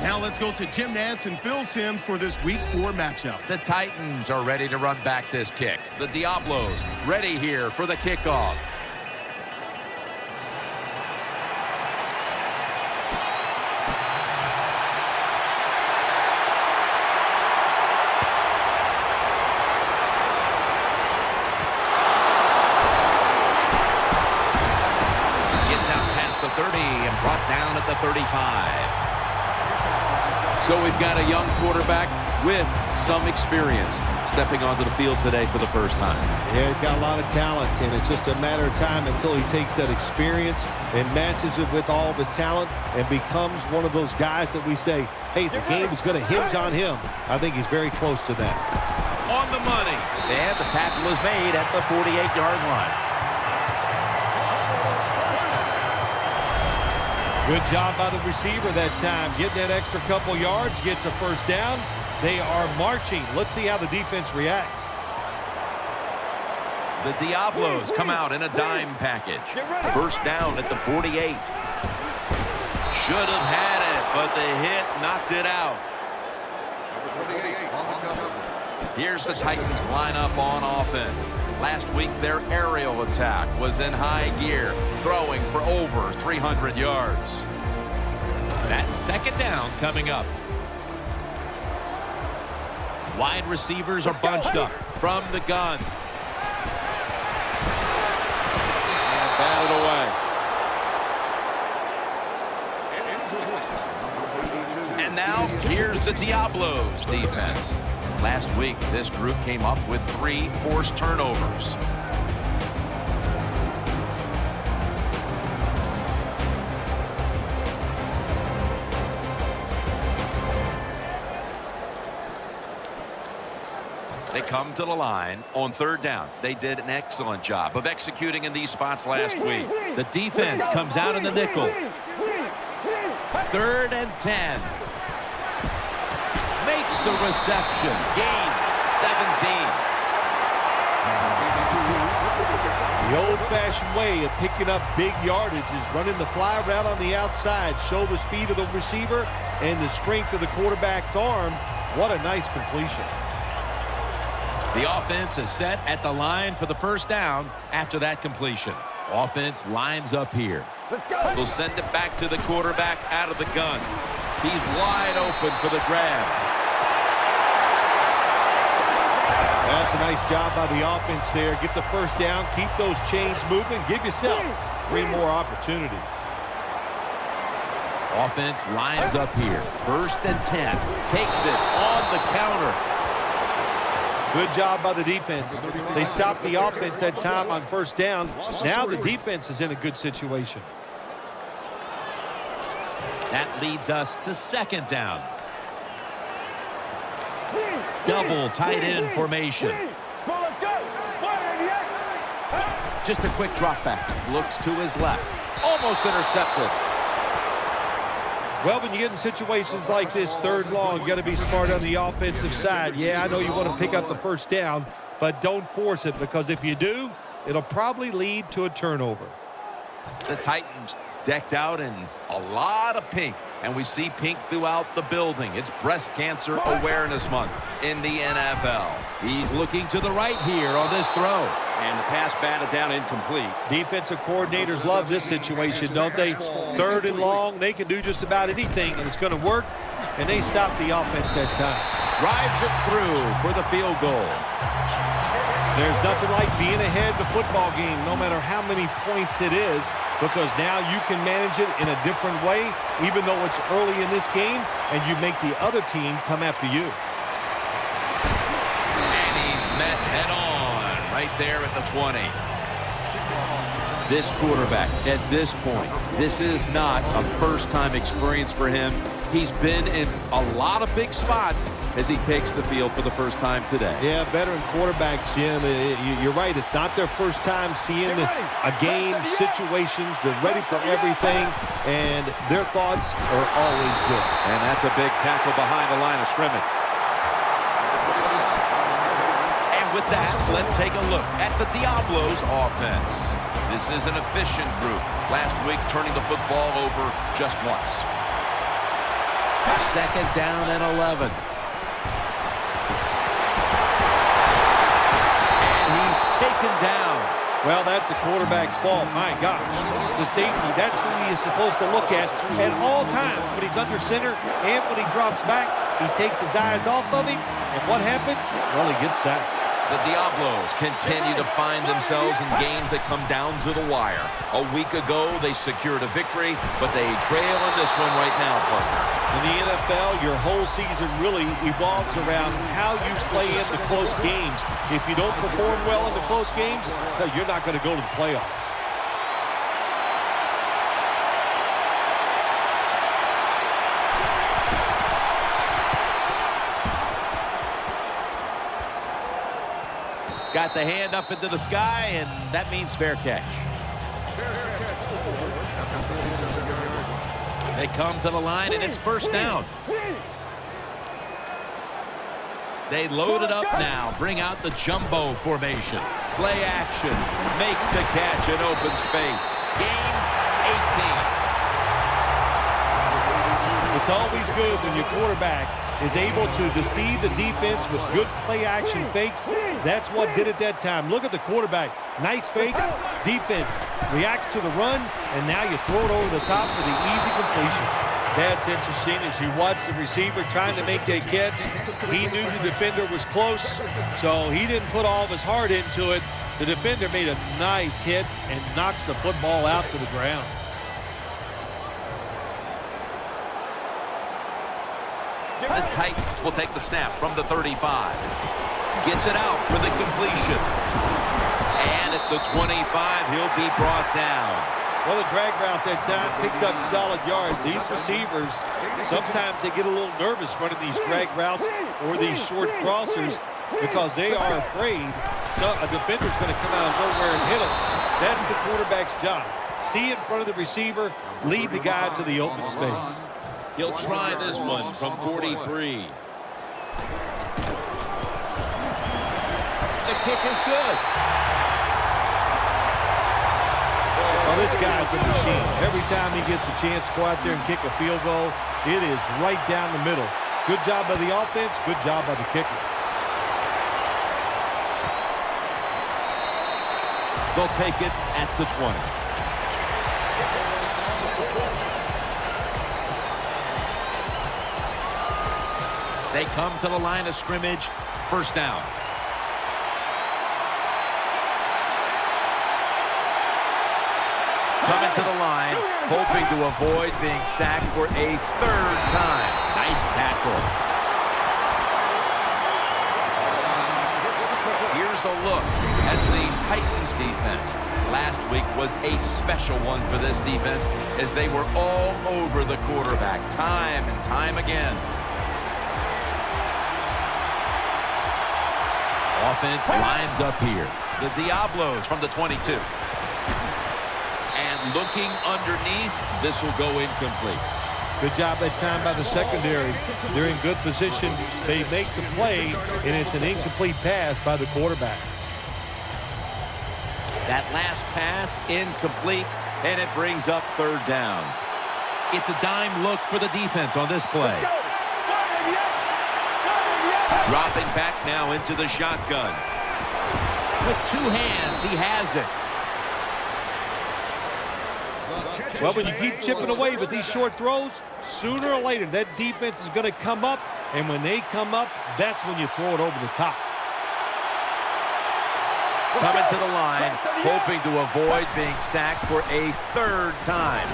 Now let's go to Jim Nantz and Phil Simms for this Week 4 matchup. The Titans are ready to run back this kick. The Diablos ready here for the kickoff. Gets out past the 30 and brought down at the 35. So we've got a young quarterback with some experience stepping onto the field today for the first time. Yeah, he's got a lot of talent, and it's just a matter of time until he takes that experience and matches it with all of his talent and becomes one of those guys that we say, hey, the game is going to hinge on him. I think he's very close to that. On the money. And the tackle is made at the 48-yard line. Good job by the receiver that time. Getting that extra couple yards, gets a first down. They are marching. Let's see how the defense reacts. The Diablos come out in a dime package. First down at the 48. Should have had it, but the hit knocked it out. Here's the Titans lineup on offense. Last week, their aerial attack was in high gear, throwing for over 300 yards. That's second down coming up. Wide receivers are bunched up from the gun. And batted away. And now, here's the Diablos defense. Last week, this group came up with 3 forced turnovers. They come to the line on third down. They did an excellent job of executing in these spots last week. The defense comes out in the nickel. 3rd and 10. Makes the reception. Gains 17. The old-fashioned way of picking up big yardage is running the fly route on the outside. Show the speed of the receiver and the strength of the quarterback's arm. What a nice completion. The offense is set at the line for the first down after that completion. Offense lines up here. Let's go. They'll send it back to the quarterback out of the gun. He's wide open for the grab. That's a nice job by the offense there. Get the first down, keep those chains moving, give yourself 3 more opportunities. Offense lines up here. 1st and 10. Takes it on the counter. Good job by the defense. They stopped the offense that time on first down. Now the defense is in a good situation. That leads us to second down. Double tight end formation. Just a quick drop back. Looks to his left. Almost intercepted. Well, when you get in situations like this, 3rd long, you got to be smart on the offensive side. Yeah, I know you want to pick up the first down, but don't force it, because if you do, it'll probably lead to a turnover. The Titans decked out in a lot of pink, and we see pink throughout the building. It's Breast Cancer Awareness Month in the NFL. He's looking to the right here on this throw. And the pass batted down incomplete. Defensive coordinators love this situation, don't they? 3rd and long, they can do just about anything, and it's going to work, and they stop the offense that time. Drives it through for the field goal. There's nothing like being ahead in the football game, no matter how many points it is, because now you can manage it in a different way, even though it's early in this game, and you make the other team come after you. And he's met head-on right there at the 20. This quarterback, at this point, this is not a first-time experience for him. He's been in a lot of big spots as he takes the field for the first time today. Yeah, veteran quarterbacks, Jim, you're right. It's not their first time seeing a game, situations. They're ready for everything, and their thoughts are always good. And that's a big tackle behind the line of scrimmage. And with that, let's take a look at the Diablos offense. This is an efficient group. Last week, turning the football over just once. 2nd down and 11. And he's taken down. Well, that's the quarterback's fault. My gosh. The safety, that's who he is supposed to look at all times. When he's under center and when he drops back, he takes his eyes off of him. And what happens? Well, he gets sacked. The Diablos continue to find themselves in games that come down to the wire. A week ago, they secured a victory, but they trail in this one right now, partner. In the NFL, your whole season really evolves around how you play in the close games. If you don't perform well in the close games, you're not going to go to the playoffs. Got the hand up into the sky, and that means fair catch. They come to the line, and it's 1st down. They load it up now. Bring out the jumbo formation. Play action. Makes the catch in open space. Gains 18. It's always good when your quarterback is able to deceive the defense with good play-action fakes. That's what did it that time. Look at the quarterback. Nice fake. Defense reacts to the run, and now you throw it over the top for the easy completion. That's interesting as you watch the receiver trying to make that catch. He knew the defender was close, so he didn't put all of his heart into it. The defender made a nice hit and knocks the football out to the ground. The Titans will take the snap from the 35. Gets it out for the completion. And at the 25, he'll be brought down. Well, the drag route that time picked up solid yards. These receivers, sometimes they get a little nervous running these drag routes or these short crossers because they are afraid a defender's going to come out of nowhere and hit them. That's the quarterback's job. See in front of the receiver, lead the guy to the open space. He'll try this one from 43. The kick is good. Well, this guy's a machine. Every time he gets a chance to go out there and kick a field goal, it is right down the middle. Good job by the offense, good job by the kicker. They'll take it at the 20. They come to the line of scrimmage. 1st down. Coming to the line, hoping to avoid being sacked for a 3rd time. Nice tackle. Here's a look at the Titans defense. Last week was a special one for this defense as they were all over the quarterback time and time again. Offense lines up here. The Diablos from the 22. And looking underneath, this will go incomplete. Good job that time by the secondary. They're in good position. They make the play, and it's an incomplete pass by the quarterback. That last pass incomplete, and it brings up 3rd down. It's a dime look for the defense on this play. Dropping back now into the shotgun. With 2 hands, he has it. Well, when you keep chipping away with these short throws, sooner or later that defense is going to come up, and when they come up, that's when you throw it over the top. Coming to the line, hoping to avoid being sacked for a 3rd time.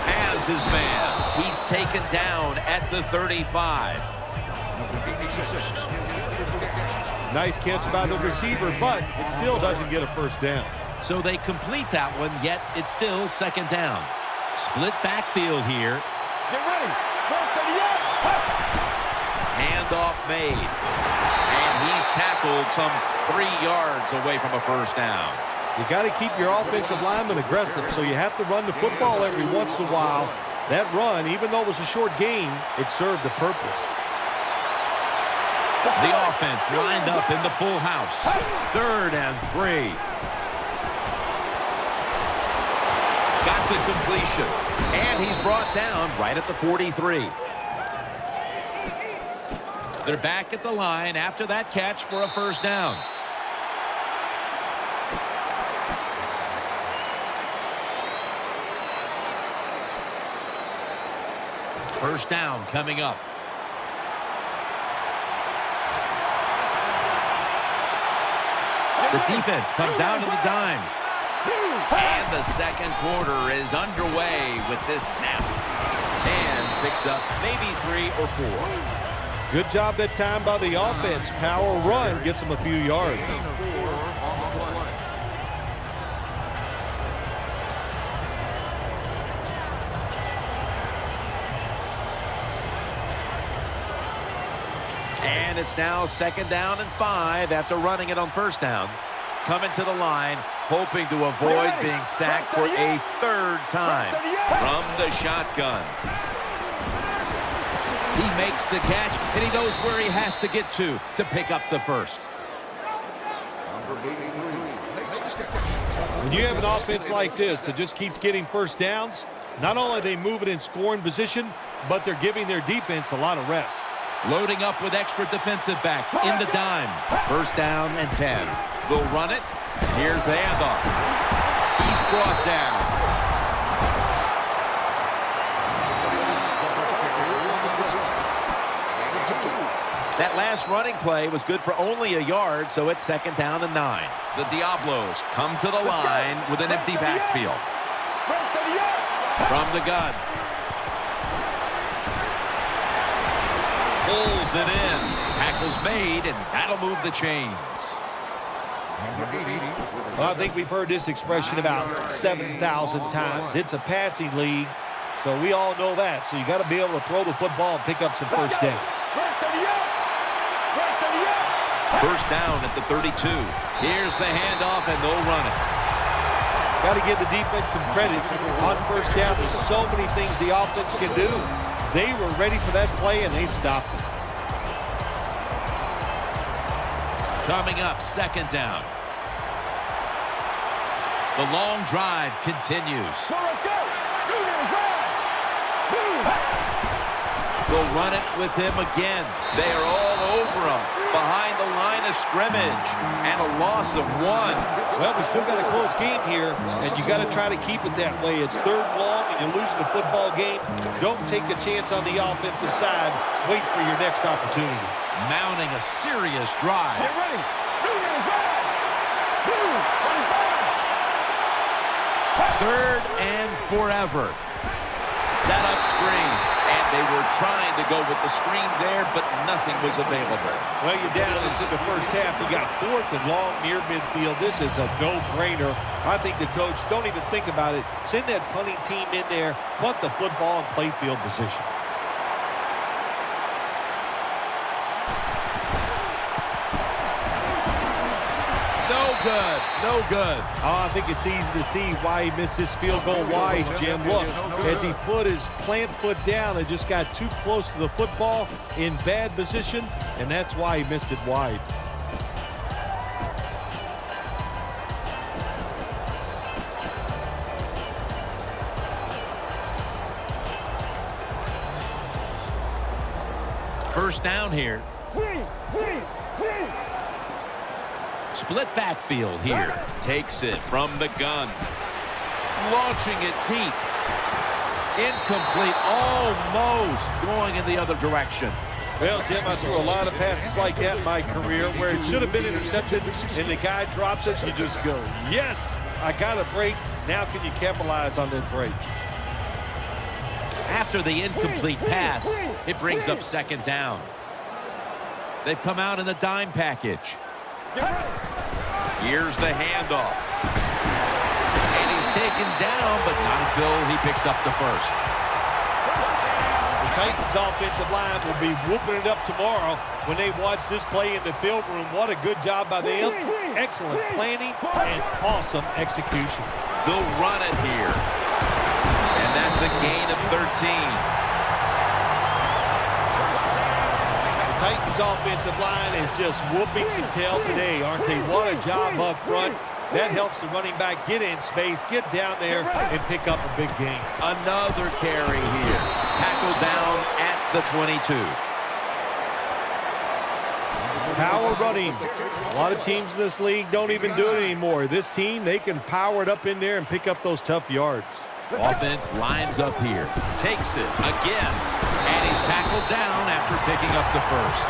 Has his man. He's taken down at the 35. Nice catch by the receiver, but it still doesn't get a 1st down. So they complete that one, yet it's still 2nd down. Split backfield here. Get ready. Handoff made. And he's tackled some 3 yards away from a 1st down. You got to keep your offensive lineman aggressive, so you have to run the football every once in a while. That run, even though it was a short game, it served a purpose. The offense lined up in the full house. 3rd and 3. Got the completion. And he's brought down right at the 43. They're back at the line after that catch for a first down. First down coming up. The defense comes out in the dime. And the second quarter is underway with this snap. And picks up maybe 3 or 4. Good job that time by the offense. Power run gets them a few yards. And it's now second down and 5 after running it on first down. Coming to the line, hoping to avoid being sacked for a third time from the shotgun. He makes the catch, and he knows where he has to get to pick up the first. When you have an offense like this that just keeps getting first downs, not only are they moving in scoring position, but they're giving their defense a lot of rest. Loading up with extra defensive backs in the dime. First down and 10. They'll run it. Here's the handoff. He's brought down. That last running play was good for only a yard, so it's second down and 9. The Diablos come to the line with an empty backfield. From the gun. Pulls it in. Tackle's made, and that'll move the chains. Well, I think we've heard this expression about 7,000 times. It's a passing league, so we all know that. So you got to be able to throw the football and pick up some first downs. First down at the 32. Here's the handoff, and they'll run it. Got to give the defense some credit. On first down, there's so many things the offense can do. They were ready for that play, and they stopped it. Coming up, second down. The long drive continues. They'll run it with him again. They are all over him behind the line of scrimmage, and a loss of 1. Well, we still got a close game here, and you got to try to keep it that way. It's third long, and you're losing the football game. Don't take a chance on the offensive side. Wait for your next opportunity. Mounting a serious drive. Get ready. Third and forever. Set up screen. And they were trying to go with the screen there, but nothing was available. Well, you're down. It's in the first half. You got fourth and long near midfield. This is a no-brainer. I think the coach, don't even think about it. Send that punting team in there, punt the football in playfield position. Good. No good. Oh, I think it's easy to see why he missed this field goal wide, Jim. Look, as he put his plant foot down and just got too close to the football in bad position, and that's why he missed it wide. First down here. Split backfield here. Takes it from the gun. Launching it deep. Incomplete. Almost going in the other direction. Well, Jim, I threw a lot of passes like that in my career where it should have been intercepted and the guy drops it. You just go, yes, I got a break. Now can you capitalize on that break? After the incomplete pass, it brings up second down. They've come out in the dime package. Here's the handoff. And he's taken down, but not until he picks up the first. The Titans offensive line will be whooping it up tomorrow when they watch this play in the film room. What a good job by them. Excellent planning and awesome execution. They'll run it here. And that's a gain of 13. Titans offensive line is just whooping some tail today, aren't they? What a job up front. That helps the running back get in space, get down there, and pick up a big gain. Another carry here. Tackled down at the 22. Power running. A lot of teams in this league don't even do it anymore. This team, they can power it up in there and pick up those tough yards. Offense lines up here. Takes it again. And he's tackled down after picking up the first.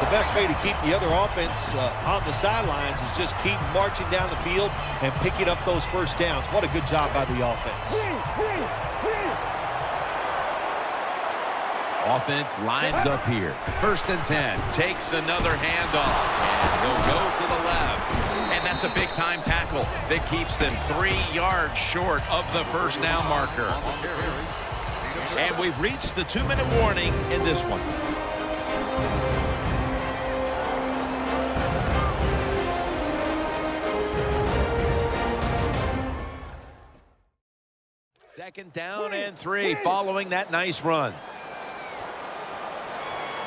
The best way to keep the other offense on the sidelines is just keep marching down the field and picking up those first downs. What a good job by the offense. Offense lines up here. 1st and 10. Takes another handoff. And he'll go to the left. And that's a big-time tackle that keeps them 3 yards short of the first down marker. And we've reached the 2-minute warning in this one. Second down and 3 following that nice run.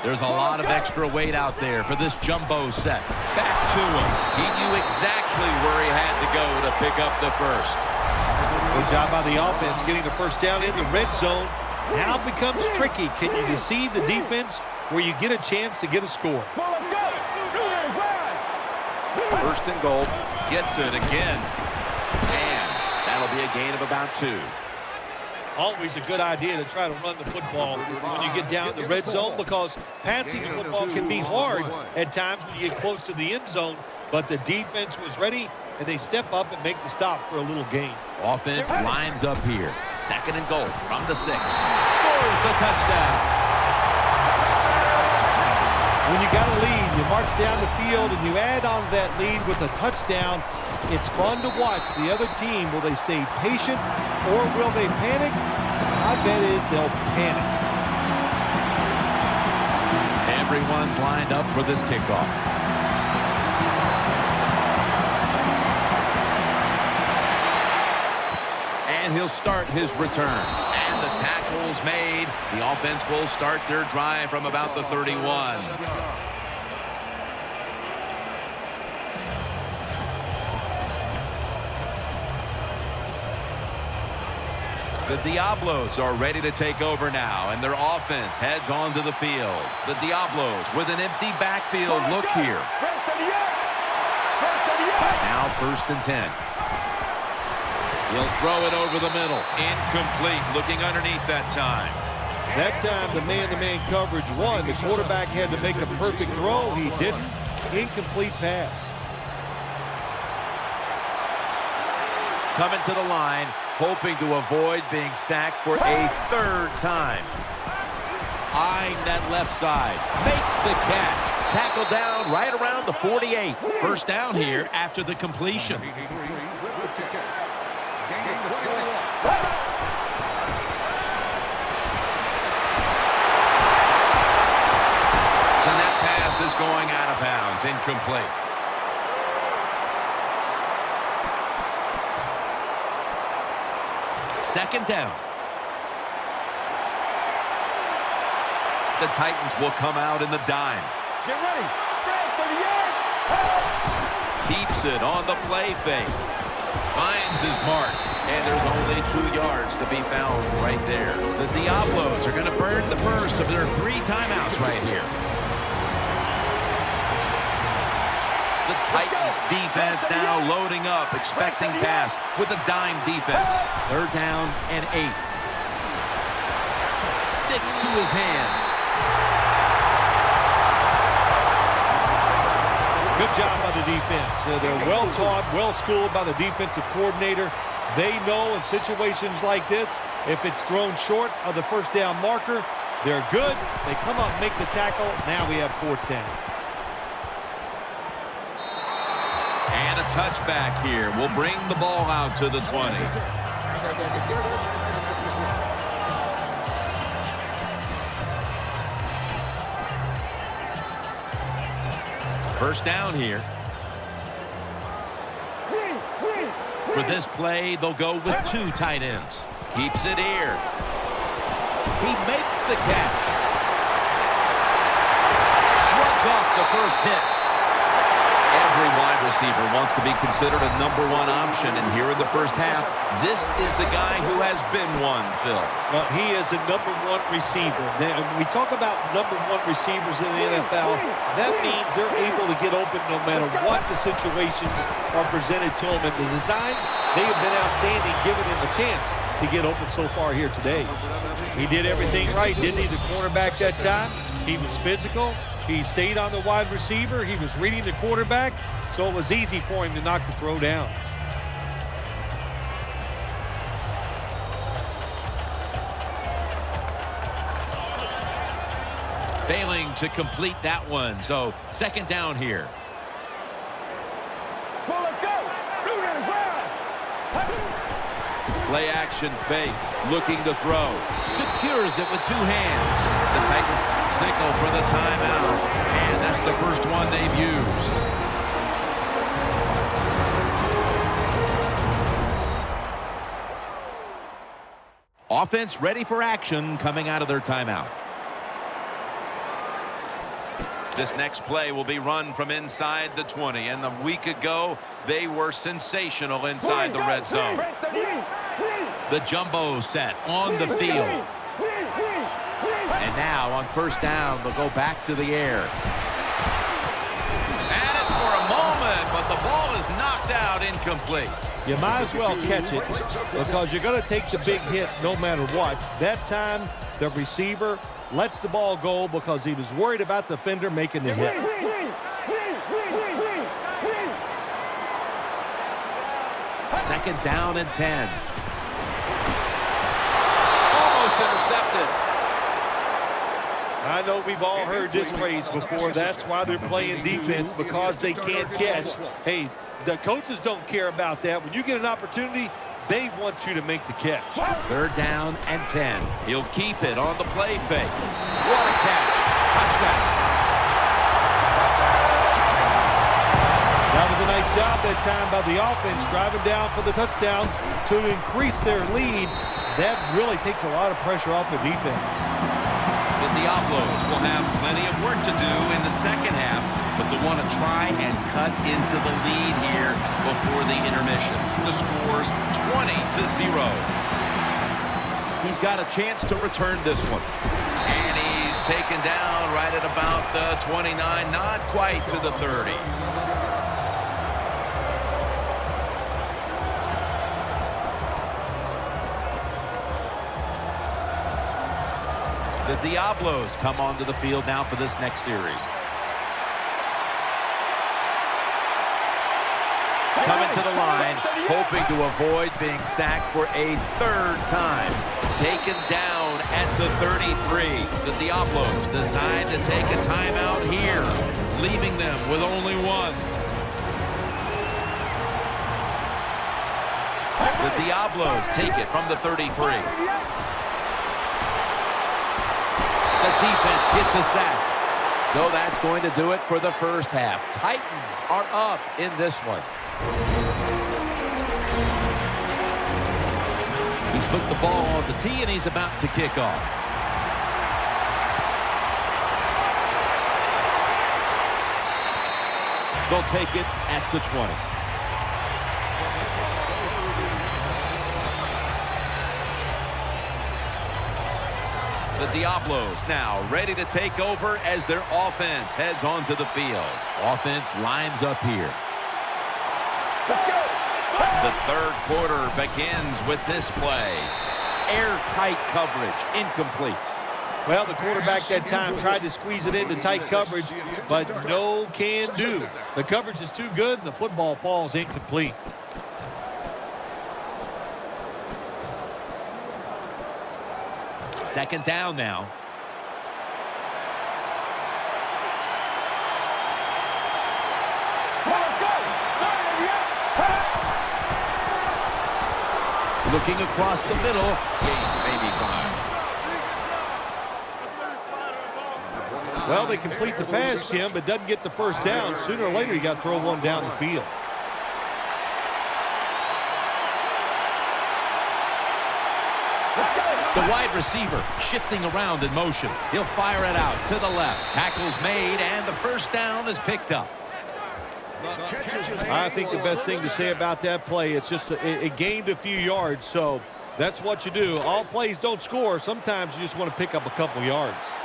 There's a lot of extra weight out there for this jumbo set. Back to him. He knew exactly where he had to go to pick up the first. Good job by the offense getting the first down in the red zone. Now it becomes tricky. Can you deceive the defense where you get a chance to get a score? 1st and goal. Gets it again. And that'll be a gain of about 2. Always a good idea to try to run the football when you get down in the red zone, because passing the football can be hard at times when you get close to the end zone. But the defense was ready, and they step up and make the stop for a little gain. Offense lines up here. 2nd and goal from the 6. Scores the touchdown. When you got a lead, you march down the field, and you add on that lead with a touchdown. It's fun to watch the other team. Will they stay patient or will they panic? My bet is they'll panic. Everyone's lined up for this kickoff. And he'll start his return. And the tackle's made. The offense will start their drive from about the 31. The Diablos are ready to take over now, and their offense heads onto the field. The Diablos with an empty backfield look here. Now 1st and 10. He'll throw it over the middle. Incomplete, looking underneath that time. That time the man-to-man coverage won. The quarterback had to make a perfect throw. He didn't. Incomplete pass. Coming to the line, hoping to avoid being sacked for a 3rd time. Eyeing that left side. Makes the catch. Tackle down right around the 48. 1st down here after the completion. And that pass is going out of bounds. Incomplete. 2nd down. The Titans will come out in the dime. Get ready. Keeps it on the play fake. Finds his mark. And there's only 2 yards to be found right there. The Diablos are going to burn the first of their 3 timeouts right here. The Titans defense now loading up, expecting pass with a dime defense. 3rd down and 8. Sticks to his hands. Good job by the defense. They're well-taught, well-schooled by the defensive coordinator. They know in situations like this, if it's thrown short of the 1st down marker, they're good. They come up and make the tackle. Now we have 4th down. And a touchback here will bring the ball out to the 20. First down here. For this play, they'll go with 2 tight ends. Keeps it here. He makes the catch. Shrugs off the first hit. And Every wide receiver wants to be considered a #1 option, and here in the first half, this is the guy who has been one, Phil. Well, he is a #1 receiver. When we talk about #1 receivers in the NFL, that means they're able to get open no matter what the situations are presented to them. And the designs, they have been outstanding, giving him a chance to get open so far here today. He did everything right, didn't he, the cornerback that time? He was physical. He stayed on the wide receiver. He was reading the quarterback, so it was easy for him to knock the throw down. Failing to complete that one, so second down here. Well, let's go. Play action fake, looking to throw. Secures it with 2 hands. The Titans signal for the timeout, and that's the first one they've used. Offense ready for action coming out of their timeout. This next play will be run from inside the 20, and a week ago, they were sensational inside the red zone. The jumbo set on the field. And now on first down, they'll go back to the air. At it for a moment, but the ball is knocked out incomplete. You might as well catch it because you're going to take the big hit no matter what. That time, the receiver lets the ball go because he was worried about the defender making the hit. Second down and 10. Almost intercepted. I know we've all heard this phrase before. That's why they're playing defense, because they can't catch. Hey, the coaches don't care about that. When you get an opportunity, they want you to make the catch. Third down and 10. He'll keep it on the play fake. What a catch. Touchdown. That was a nice job that time by the offense, driving down for the touchdown to increase their lead. That really takes a lot of pressure off the defense. The Diablos will have plenty of work to do in the second half, but they'll want to try and cut into the lead here before the intermission. The score's 20-0. He's got a chance to return this one. And he's taken down right at about the 29, not quite to the 30. The Diablos come onto the field now for this next series. Coming to the line, hoping to avoid being sacked for a third time. Taken down at the 33. The Diablos decide to take a timeout here, leaving them with only one. The Diablos take it from the 33. The defense gets a sack. So that's going to do it for the first half. Titans are up in this one. He's put the ball on the tee, and he's about to kick off. They'll take it at the 20. The Diablos now ready to take over as their offense heads onto the field. Offense lines up here. Let's go. The third quarter begins with this play. Airtight coverage, incomplete. Well, the quarterback that time tried to squeeze it into tight coverage, but no can do. The coverage is too good, and the football falls incomplete. Second down now. Looking across the middle. Gains maybe 5. Well, they complete the pass, Jim, but doesn't get the first down. Sooner or later, you got to throw one down the field. The wide receiver shifting around in motion. He'll fire it out to the left. Tackle's made, and the first down is picked up. I think the best thing to say about that play, it's just it gained a few yards, so that's what you do. All plays don't score. Sometimes you just want to pick up a couple yards.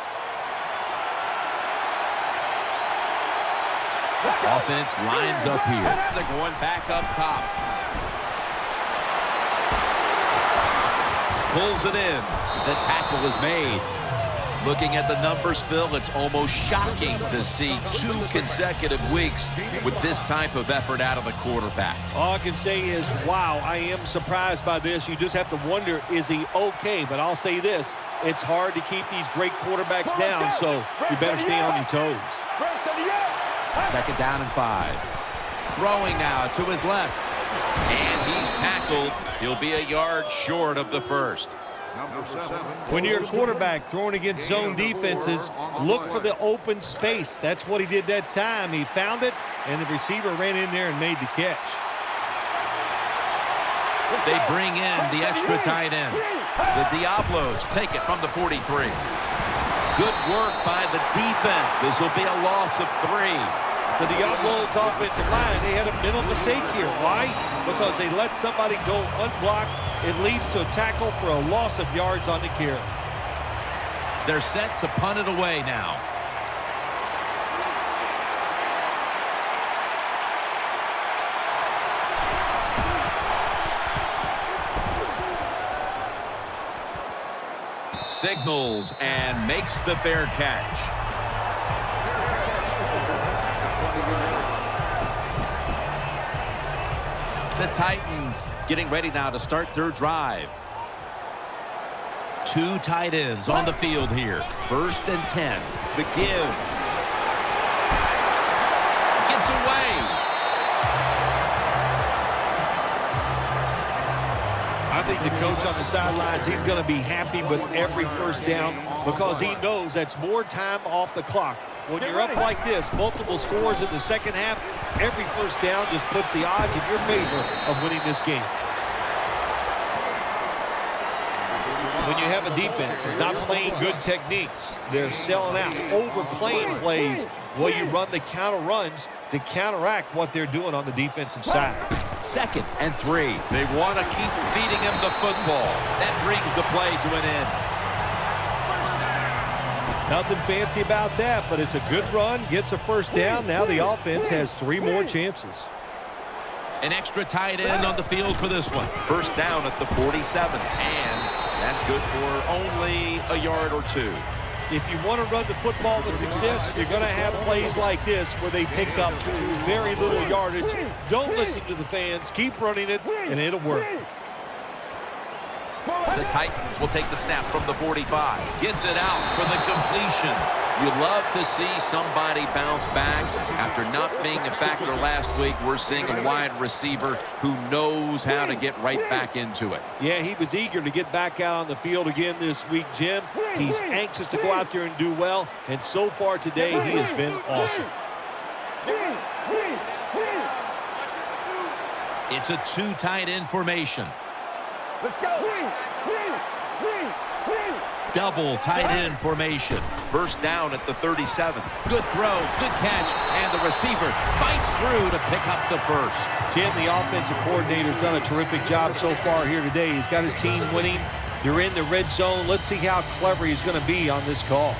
Offense lines up here. They're going back up top. Pulls it in. The tackle is made. Looking at the numbers, Phil, it's almost shocking to see 2 consecutive weeks with this type of effort out of the quarterback. All I can say is, wow, I am surprised by this. You just have to wonder, is he okay? But I'll say this, it's hard to keep these great quarterbacks down, so you better stay on your toes. 2nd down and 5. Throwing now to his left. And he's tackled. He'll be a yard short of the first. When you're a quarterback throwing against zone defenses, look for the open space. That's what he did that time. He found it, and the receiver ran in there and made the catch. They bring in the extra tight end. The Diablos take it from the 43. Good work by the defense. This will be a loss of 3. The Diablos offensive line, they had a mental mistake here. Why? Because they let somebody go unblocked. It leads to a tackle for a loss of yards on the carry. They're set to punt it away now. Signals and makes the fair catch. The Titans getting ready now to start their drive. 2 tight ends on the field here. 1st and 10. The give. Gets away. I think the coach on the sidelines, he's going to be happy with every first down because he knows that's more time off the clock. When you're up like this, multiple scores in the second half, every first down just puts the odds in your favor of winning this game. When you have a defense that's not playing good techniques, they're selling out, overplaying plays while you run the counter runs to counteract what they're doing on the defensive side. 2nd and 3. They want to keep feeding him the football. That brings the play to an end. Nothing fancy about that, but it's a good run, gets a first down. Now the offense has 3 more chances. An extra tight end on the field for this one. 1st down at the 47, and that's good for only a yard or 2. If you want to run the football with success, you're going to have plays like this where they pick up very little yardage. Don't listen to the fans. Keep running it, and it'll work. The Titans will take the snap from the 45. Gets it out for the completion. You love to see somebody bounce back. After not being a factor last week, we're seeing a wide receiver who knows how to get right back into it. Yeah, he was eager to get back out on the field again this week, Jim. He's anxious to go out there and do well, and so far today, he has been awesome. It's a 2 tight end formation. Let's go. Double tight end formation. 1st down at the 37. Good throw, good catch, and the receiver fights through to pick up the first. Jim, the offensive coordinator's done a terrific job so far here today. He's got his team winning. You're in the red zone. Let's see how clever he's going to be on this call.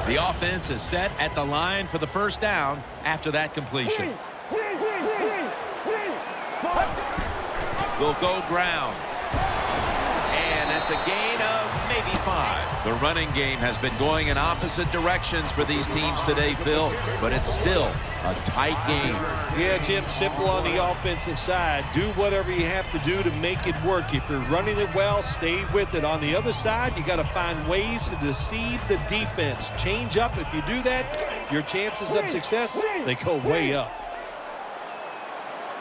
The offense is set at the line for the 1st down after that completion. They'll go ground. And that's a gain of maybe 5. The running game has been going in opposite directions for these teams today, Phil, but it's still a tight game. Yeah, Jim, simple on the offensive side. Do whatever you have to do to make it work. If you're running it well, stay with it. On the other side, you got to find ways to deceive the defense. Change up. If you do that, your chances of success, they go way up.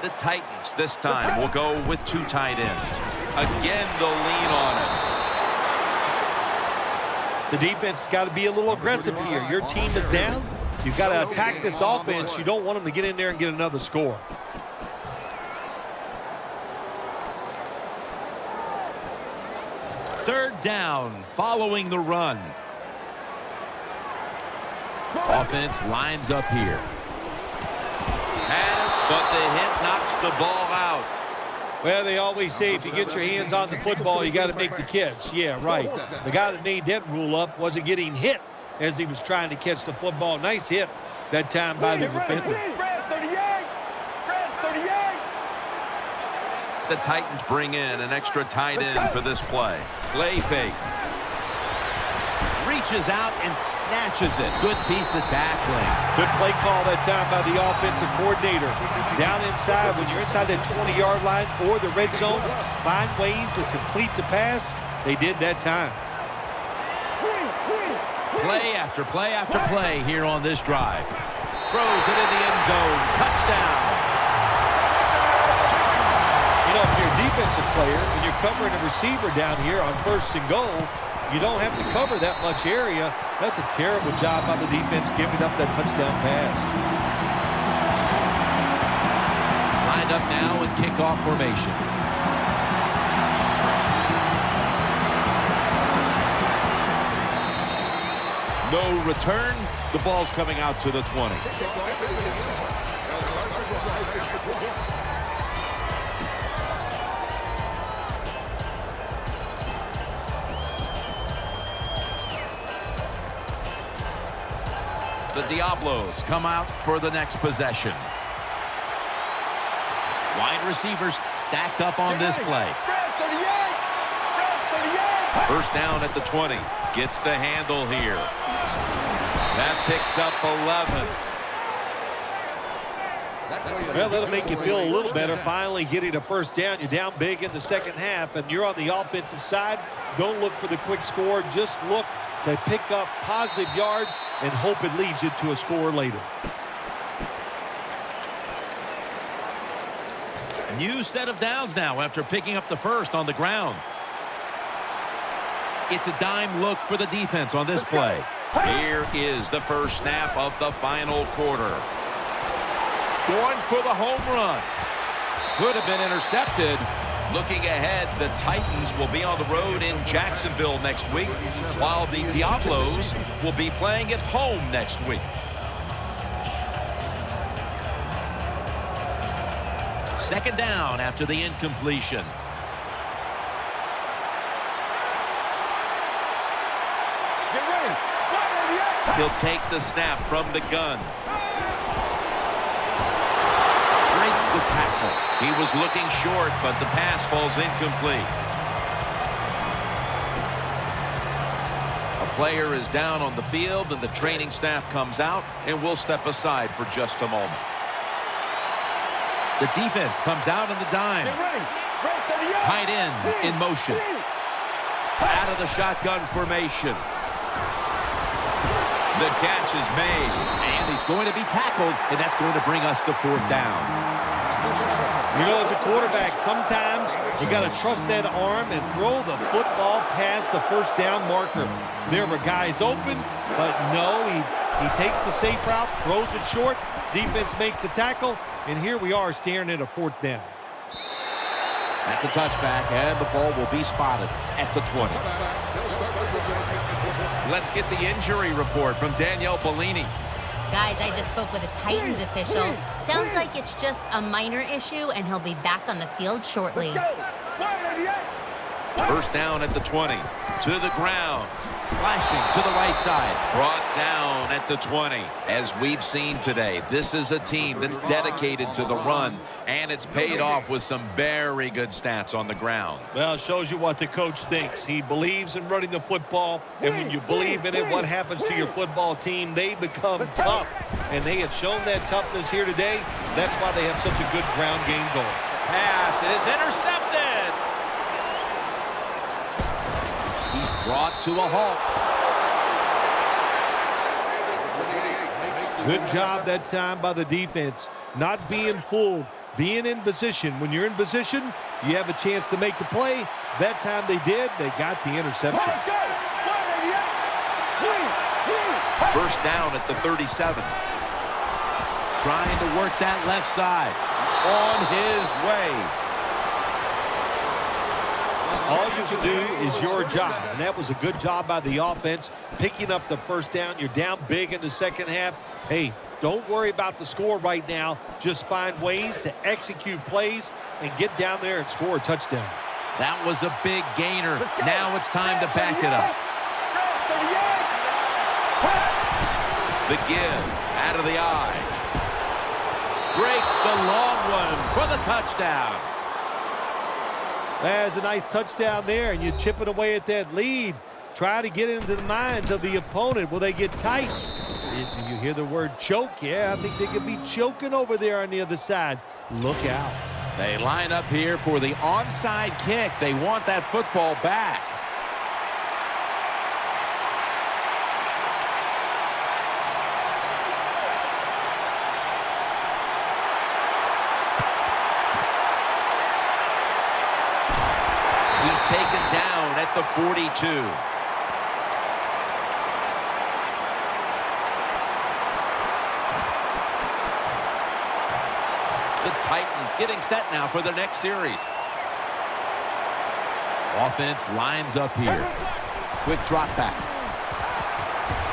The Titans this time will go with 2 tight ends. Again, they'll lean on it. The defense has got to be a little aggressive here. Your team is down. You've got to attack this offense. You don't want them to get in there and get another score. Third down following the run. Offense lines up here. But the hit knocks the ball out. Well, they always say if you get your hands on the football, you got to make the catch. Yeah, right. The guy that made that rule up wasn't getting hit as he was trying to catch the football. Nice hit that time by the defender. The Titans bring in an extra tight end for this play. Play fake. Reaches out and snatches it. Good piece of tackling. Good play call that time by the offensive coordinator. Down inside, when you're inside that 20-yard line or the red zone, find ways to complete the pass. They did that time. Play after play after play here on this drive. Throws it in the end zone. Touchdown. You know, if you're a defensive player and you're covering a receiver down here on 1st and goal, you don't have to cover that much area. That's a terrible job by the defense giving up that touchdown pass. Lined up now in kickoff formation. No return. The ball's coming out to the 20. The Diablos come out for the next possession. Wide receivers stacked up on this play. First down at the 20. Gets the handle here. That picks up 11. Well, that'll make you feel a little better. Finally getting a first down. You're down big in the second half, and you're on the offensive side. Don't look for the quick score. Just look to pick up positive yards and hope it leads you to a score later. New set of downs now after picking up the first on the ground. It's a dime look for the defense on this play. Here is the first snap of the final quarter. Going for the home run. Could have been intercepted. Looking ahead, the Titans will be on the road in Jacksonville next week, while the Diablos will be playing at home next week. Second down after the incompletion. He'll take the snap from the gun. Breaks the tackle. He was looking short, but the pass falls incomplete. A player is down on the field, and the training staff comes out, and we'll step aside for just a moment. The defense comes out in the dime. Tight end in motion. Out of the shotgun formation. The catch is made, and he's going to be tackled, and that's going to bring us to fourth down. You know, as a quarterback, sometimes you got to trust that arm and throw the football past the first down marker. There were guys open, but no, he takes the safe route, throws it short, defense makes the tackle, and here we are staring at a fourth down. That's a touchback, and the ball will be spotted at the 20. Let's get the injury report from Danielle Bellini. Guys, I just spoke with a Titans official. Sounds like it's just a minor issue, and he'll be back on the field shortly. First down at the 20. To the ground. Slashing to the right side. Brought down at the 20. As we've seen today, this is a team that's dedicated to the run, and it's paid off with some very good stats on the ground. Well, it shows you what the coach thinks. He believes in running the football, and when you believe in it, what happens to your football team? They become tough, and they have shown that toughness here today. That's why they have such a good ground game going. Pass is intercepted. He's brought to a halt. Good job that time by the defense. Not being fooled, being in position. When you're in position, you have a chance to make the play. That time they did. They got the interception. First down at the 37. Trying to work that left side. On his way. All you can do is your job. And that was a good job by the offense, picking up the first down. You're down big in the second half. Hey, don't worry about the score right now. Just find ways to execute plays and get down there and score a touchdown. That was a big gainer. Now it's time to back it up. The give out of the eye. Breaks the long one for the touchdown. There's a nice touchdown there, and you're chipping away at that lead. Try to get into the minds of the opponent. Will they get tight? You hear the word choke? Yeah, I think they could be choking over there on the other side. Look out. They line up here for the onside kick. They want that football back. He's taken down at the 42. The Titans getting set now for their next series. Offense lines up here. Quick drop back.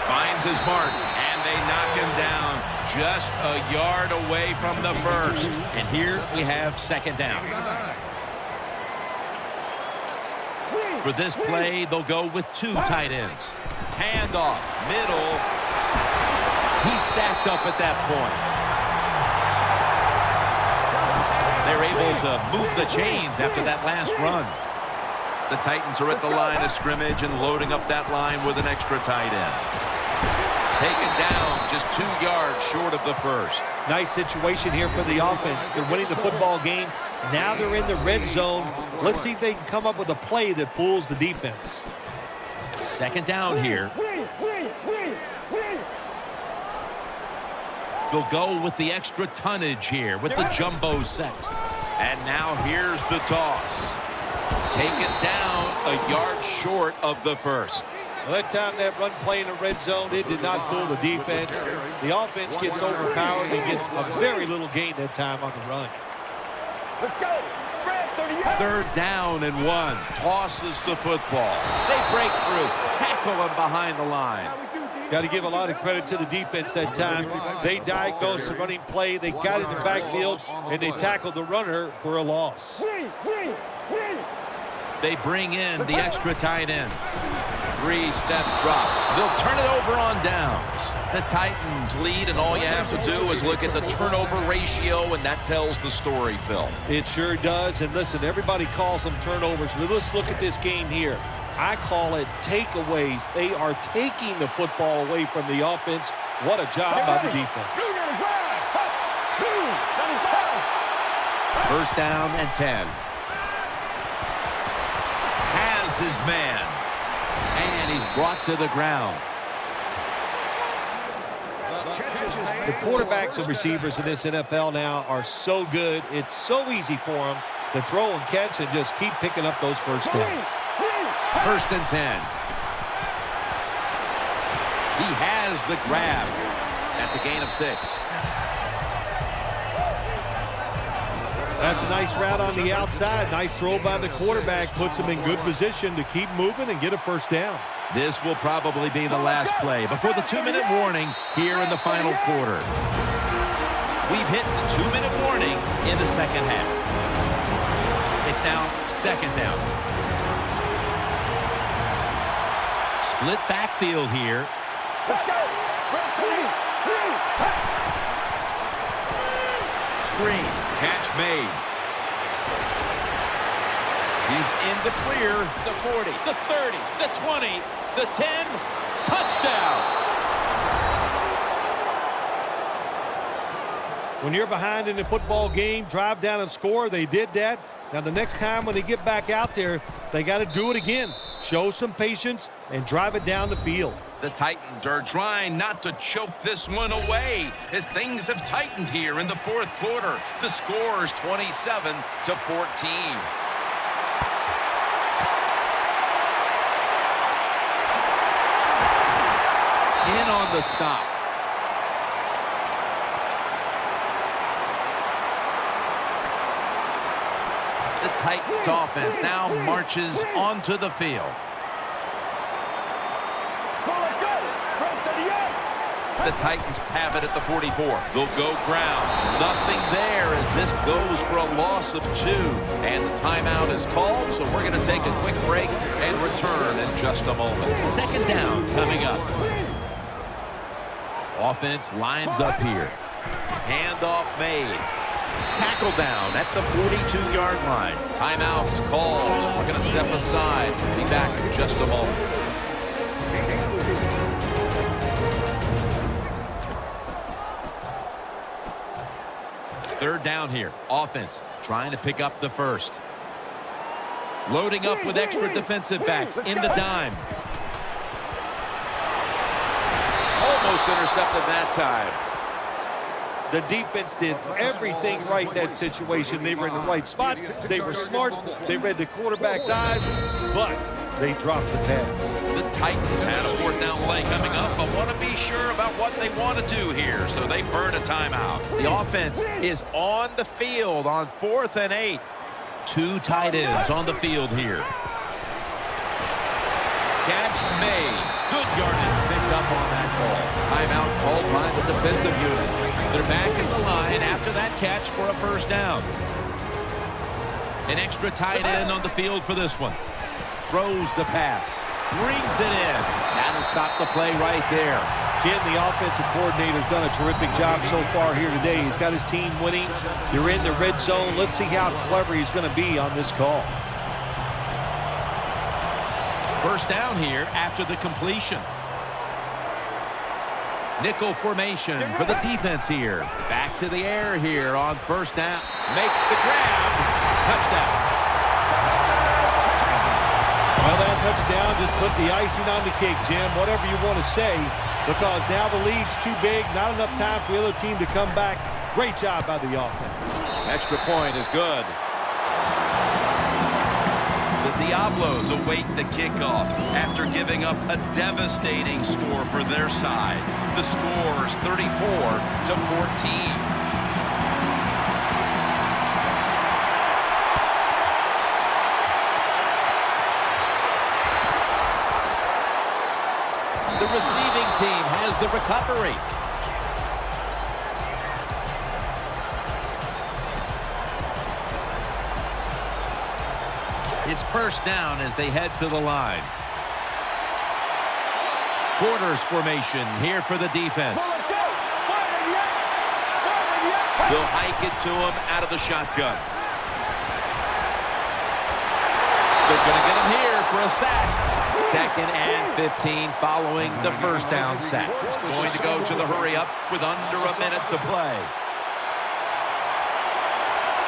Finds his mark, and they knock him down just a yard away from the first. And here we have second down. For this play, they'll go with two tight ends. Handoff, middle. He's stacked up at that point. They're able to move the chains after that last run. The Titans are at the line of scrimmage and loading up that line with an extra tight end. Taken down just 2 yards short of the first. Nice situation here for the offense. They're winning the football game. Now they're in the red zone. Let's see if they can come up with a play that fools the defense. Second down here. They'll go with the extra tonnage here with the jumbo set. And now here's the toss. Taken down a yard short of the first. Well, that time that run play in the red zone, it did not fool the defense. The offense gets overpowered and get a very little gain that time on the run. Let's go. Third down and 1. Tosses the football. They break through. Tackle him behind the line. Got to give a lot of credit to the defense that time. They diagnosed the running play. They got in the backfield, and they tackled the runner for a loss. They bring in the extra tight end. 3-step drop. They'll turn it over on downs. The Titans lead, and all you have to do is look at the turnover ratio, and that tells the story, Phil. It sure does. And listen, everybody calls them turnovers, but let's look at this game here. I call it takeaways. They are taking the football away from the offense. What a job by the defense. First down and 10. Has his man. And he's brought to the ground. The quarterbacks and receivers in this NFL now are so good. It's so easy for them to throw and catch and just keep picking up those first downs. First and 10. He has the grab. That's a gain of 6. That's a nice route on the outside. Nice throw by the quarterback. Puts him in good position to keep moving and get a first down. This will probably be the last play before the 2-minute warning here in the final quarter. We've hit the 2-minute warning in the second half. It's now second down. Split backfield here. Let's go. Screen. Catch made. He's in the clear. The 40, the 30, the 20, the 10. Touchdown. When you're behind in the football game, drive down and score. They did that. Now the next time when they get back out there, they got to do it again. Show some patience and drive it down the field. The Titans are trying not to choke this one away as things have tightened here in the fourth quarter. The score is 27-14. In on the stop. The Titans offense now marches onto the field. The Titans have it at the 44. They'll go ground. Nothing there as this goes for a loss of 2. And the timeout is called, so we're going to take a quick break and return in just a moment. Second down coming up. Offense lines up here. Handoff made. Tackle down at the 42-yard line. Timeout's called. We're going to step aside. Be back in just a moment. Third down here. Offense trying to pick up the first. Loading up with extra defensive backs in the dime. Almost intercepted that time. The defense did everything right in that situation. They were in the right spot. They were smart. They read the quarterback's eyes, but they dropped the pass. The Titans had a fourth down play coming up, but want to be sure about what they want to do here, so they burn a timeout. The offense is on the field on 4th and 8. 2 tight ends on the field here. Catch made. Good yardage picked up on that ball. Timeout called by the defensive unit. They're back at the line after that catch for a first down. An extra tight end on the field for this one. Throws the pass. Brings it in. That'll stop the play right there. Jim, the offensive coordinator's done a terrific job so far here today. He's got his team winning. You're in the red zone. Let's see how clever he's going to be on this call. First down here after the completion. Nickel formation for the defense here. Back to the air here on first down. Makes the grab. Touchdown. Well, that touchdown just put the icing on the cake, Jim, whatever you want to say, because now the lead's too big, not enough time for the other team to come back. Great job by the offense. Extra point is good. The Diablos await the kickoff after giving up a devastating score for their side. The score is 34-14. The receiving team has the recovery. It's first down as they head to the line. Quarters formation here for the defense. They'll hike it to him out of the shotgun. They're going to get him here for a sack. 2nd and 15 following the first down sack. Going to go to the hurry up with under a minute to play.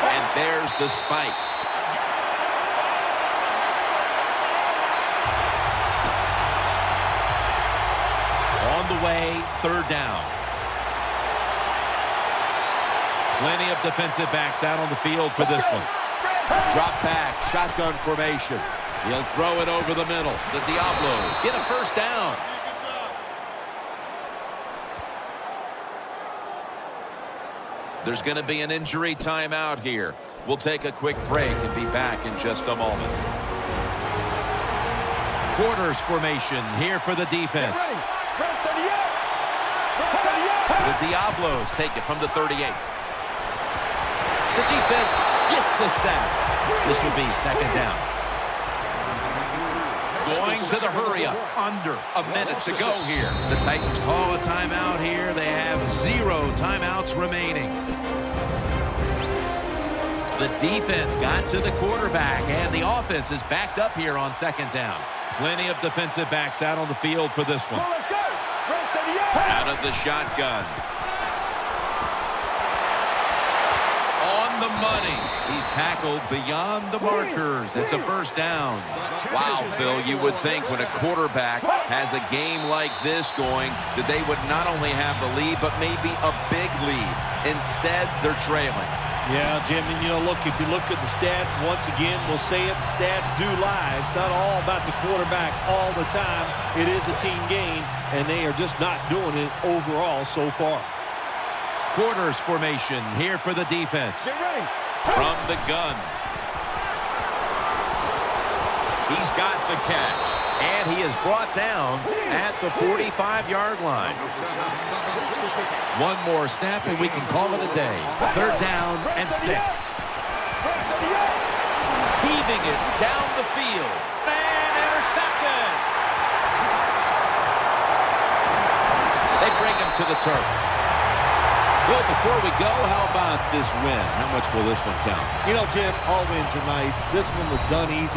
And there's the spike. On the way, third down. Plenty of defensive backs out on the field for this one. Drop back, shotgun formation. He'll throw it over the middle. The Diablos get a first down. There's going to be an injury timeout here. We'll take a quick break and be back in just a moment. Quarters formation here for the defense. The Diablos take it from the 38. The defense gets the sack. This will be second down. Going to the hurry-up. Under a minute to go here. The Titans call a timeout here. They have 0 timeouts remaining. The defense got to the quarterback, and the offense is backed up here on second down. Plenty of defensive backs out on the field for this one. Out of the shotgun. On the money. He's tackled beyond the markers. It's a first down. Wow, Phil, you would think when a quarterback has a game like this going that they would not only have the lead, but maybe a big lead. Instead, they're trailing. Yeah, Jim, and look, if you look at the stats, once again, we'll say it, the stats do lie. It's not all about the quarterback all the time. It is a team game, and they are just not doing it overall so far. Quarters formation here for the defense. From the gun. He's got the catch. And he is brought down at the 45-yard line. One more snap, and we can call it a day. 3rd down and 6. Heaving it down the field. And intercepted. They bring him to the turf. Well, before we go, how about this win? How much will this one count? You know, Jim, all wins are nice. This one was done easy.